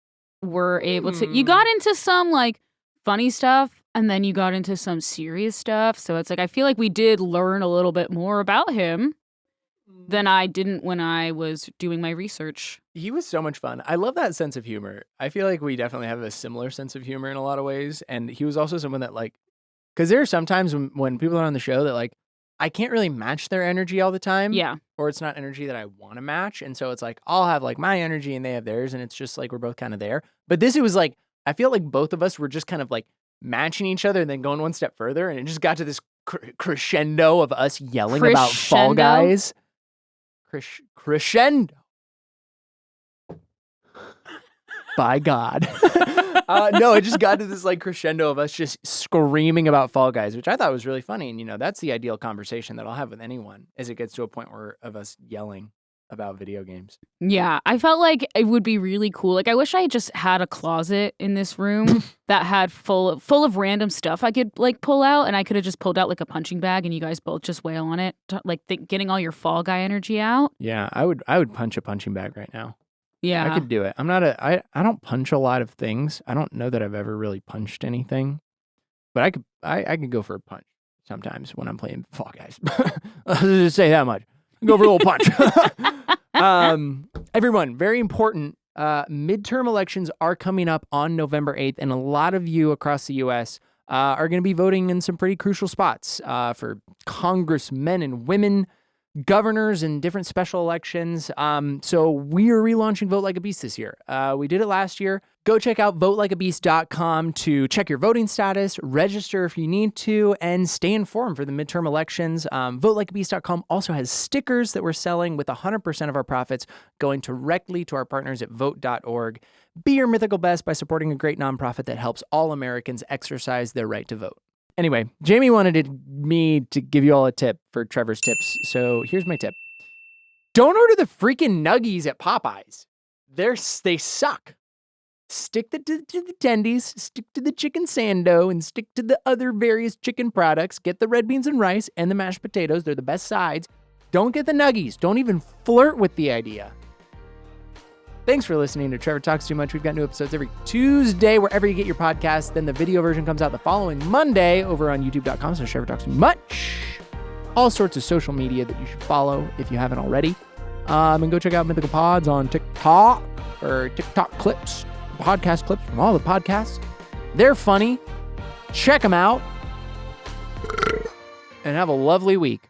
were able to. You got into some like funny stuff, and then you got into some serious stuff. So it's like I feel like we did learn a little bit more about him than I didn't when I was doing my research. He was so much fun. I love that sense of humor. I feel like we definitely have a similar sense of humor in a lot of ways. And he was also someone that like, because there are sometimes when people are on the show that like, I can't really match their energy all the time. Yeah. Or it's not energy that I want to match. And so it's like, I'll have like my energy and they have theirs. And it's just like, we're both kind of there. But it was like, I feel like both of us were just kind of like matching each other and then going one step further. And it just got to this crescendo of us yelling about Fall Crescendo? Guys. Crescendo. By God. No, it just got to this like crescendo of us just screaming about Fall Guys, which I thought was really funny. And, that's the ideal conversation that I'll have with anyone as it gets to a point of us yelling about video games. Yeah, I felt like it would be really cool. Like, I wish I just had a closet in this room that had full of random stuff I could like pull out, and I could have just pulled out like a punching bag, and you guys both just wail on it, getting all your Fall Guy energy out. Yeah, I would punch a punching bag right now. Yeah, I could do it. I don't punch a lot of things. I don't know that I've ever really punched anything, but I could go for a punch sometimes when I'm playing Fall Guys. Let's just say that much. Go for a little punch. Everyone, very important. Midterm elections are coming up on November 8th, and a lot of you across the U.S. Are going to be voting in some pretty crucial spots for congressmen and women, governors, and different special elections. So we are relaunching Vote Like a Beast this year. We did it last year. Go check out votelikeabeast.com to check your voting status, register if you need to, and stay informed for the midterm elections. Votelikeabeast.com also has stickers that we're selling with 100% of our profits going directly to our partners at vote.org. Be your mythical best by supporting a great nonprofit that helps all Americans exercise their right to vote. Anyway, Jamie wanted me to give you all a tip for Trevor's tips, so here's my tip. Don't order the freaking nuggies at Popeyes. They suck. Stick to the tendies, stick to the chicken sando, and stick to the other various chicken products. Get the red beans and rice and the mashed potatoes. They're the best sides. Don't get the nuggies. Don't even flirt with the idea. Thanks for listening to Trevor Talks Too Much. We've got new episodes every Tuesday, wherever you get your podcasts. Then the video version comes out the following Monday over on youtube.com/Trevor Talks Too Much. All sorts of social media that you should follow if you haven't already. And go check out Mythical Pods on TikTok or TikTok clips. Podcast clips from all the podcasts. They're funny. Check them out. And have a lovely week.